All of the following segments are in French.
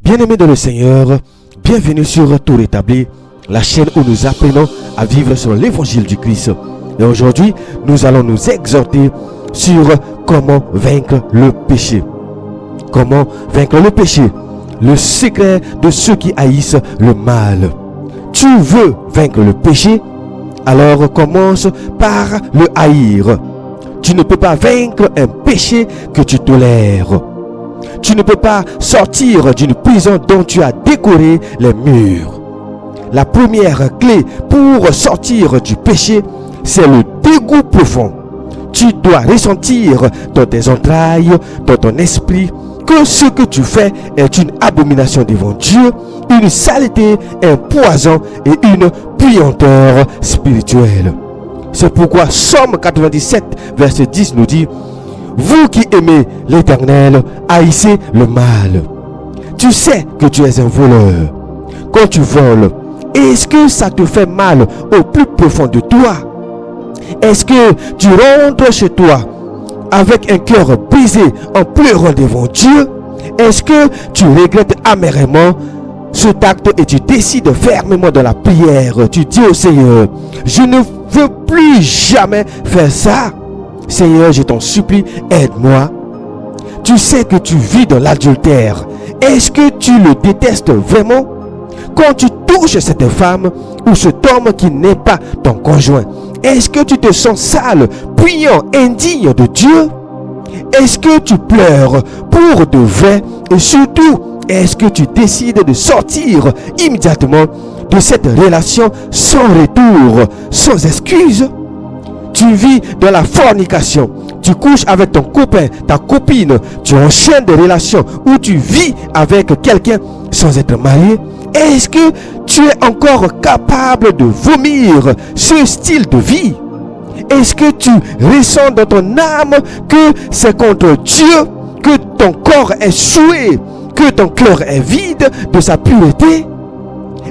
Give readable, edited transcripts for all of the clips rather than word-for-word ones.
Bien-aimés dans le Seigneur, bienvenue sur Tout Rétabli, la chaîne où nous apprenons à vivre selon l'évangile du Christ. Et aujourd'hui, nous allons nous exhorter sur comment vaincre le péché. Comment vaincre le péché? Le secret de ceux qui haïssent le mal. Tu veux vaincre le péché? Alors commence par le haïr. Tu ne peux pas vaincre un péché que tu tolères. Tu ne peux pas sortir d'une prison dont tu as décoré les murs. La première clé pour sortir du péché, c'est le dégoût profond. Tu dois ressentir dans tes entrailles, dans ton esprit, que ce que tu fais est une abomination devant Dieu, une saleté, un poison et une puanteur spirituelle. C'est pourquoi Psaume 97, verset 10 nous dit: vous qui aimez l'Éternel, haïssez le mal. Tu sais que tu es un voleur. Quand tu voles, est-ce que ça te fait mal au plus profond de toi? Est-ce que tu rentres chez toi avec un cœur brisé en pleurant devant Dieu? Est-ce que tu regrettes amèrement cet acte et tu décides fermement dans la prière? Tu dis au Seigneur: je ne veux plus jamais faire ça. Seigneur, je t'en supplie, aide-moi. Tu sais que tu vis dans l'adultère. Est-ce que tu le détestes vraiment? Quand tu touches cette femme ou cet homme qui n'est pas ton conjoint, est-ce que tu te sens sale, puant, indigne de Dieu? Est-ce que tu pleures pour de vrai? Et surtout, est-ce que tu décides de sortir immédiatement de cette relation sans retour, sans excuse? Tu vis dans la fornication, tu couches avec ton copain, ta copine, tu enchaînes des relations où tu vis avec quelqu'un sans être marié. Est-ce que tu es encore capable de vomir ce style de vie? Est-ce que tu ressens dans ton âme que c'est contre Dieu, que ton corps est souillé, que ton cœur est vide de sa pureté?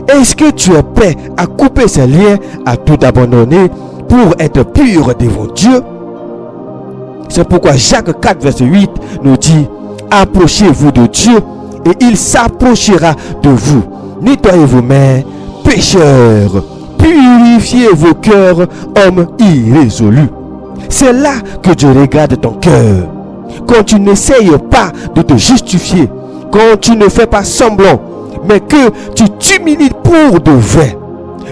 Est-ce que tu es prêt à couper ces liens, à tout abandonner pour être pur devant Dieu? C'est pourquoi Jacques 4, verset 8 nous dit: approchez-vous de Dieu et il s'approchera de vous. Nettoyez vos mains, pécheurs. Purifiez vos cœurs, hommes irrésolus. C'est là que Dieu regarde ton cœur. Quand tu n'essayes pas de te justifier, quand tu ne fais pas semblant, mais que tu t'humilies pour de vrai,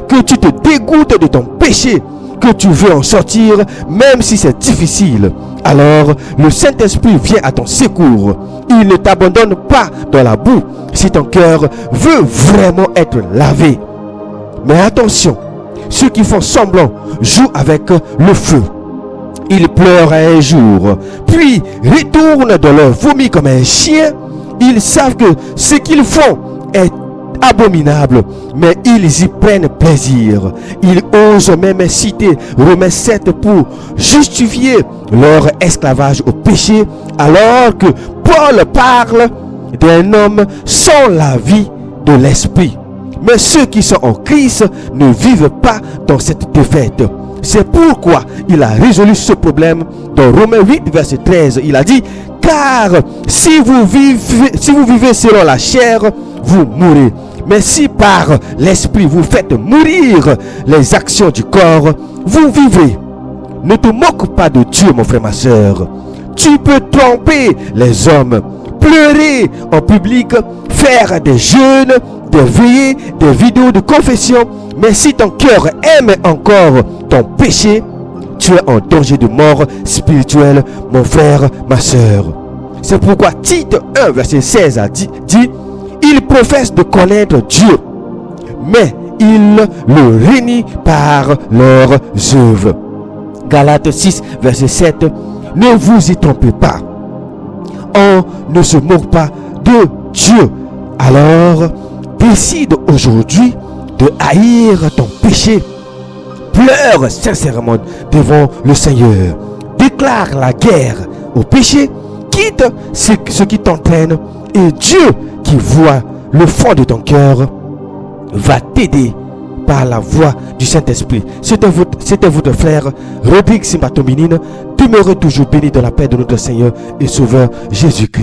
que tu te dégoûtes de ton péché, que tu veux en sortir, même si c'est difficile, alors le Saint-Esprit vient à ton secours. Il ne t'abandonne pas dans la boue si ton cœur veut vraiment être lavé. Mais attention, ceux qui font semblant jouent avec le feu. Ils pleurent un jour, puis retournent dans leur vomi comme un chien. Ils savent que ce qu'ils font est abominable, mais ils y prennent plaisir. Ils osent même citer Romains 7 pour justifier leur esclavage au péché, alors que Paul parle d'un homme sans la vie de l'esprit. Mais ceux qui sont en Christ ne vivent pas dans cette défaite. C'est pourquoi il a résolu ce problème dans Romains 8, verset 13. Il a dit: car si vous vivez selon la chair, vous mourrez. Mais si par l'esprit vous faites mourir les actions du corps, vous vivez. Ne te moque pas de Dieu, mon frère, ma soeur. Tu peux tromper les hommes, pleurer en public, faire des jeûnes, des veillées, des vidéos de confession. Mais si ton cœur aime encore ton péché, tu es en danger de mort spirituelle, mon frère, ma soeur. C'est pourquoi Tite 1, verset 16 a dit: ils professent de connaître Dieu, mais ils le renient par leurs œuvres. Galates 6, verset 7. Ne vous y trompez pas. On ne se moque pas de Dieu. Alors, décide aujourd'hui de haïr ton péché. Pleure sincèrement devant le Seigneur. Déclare la guerre au péché. Quitte ce qui t'entraîne. Et Dieu, qui voit le fond de ton cœur, va t'aider par la voix du Saint-Esprit. C'était votre frère Rodrigue Simbatominin. Demeurez toujours bénis dans la paix de notre Seigneur et Sauveur Jésus-Christ.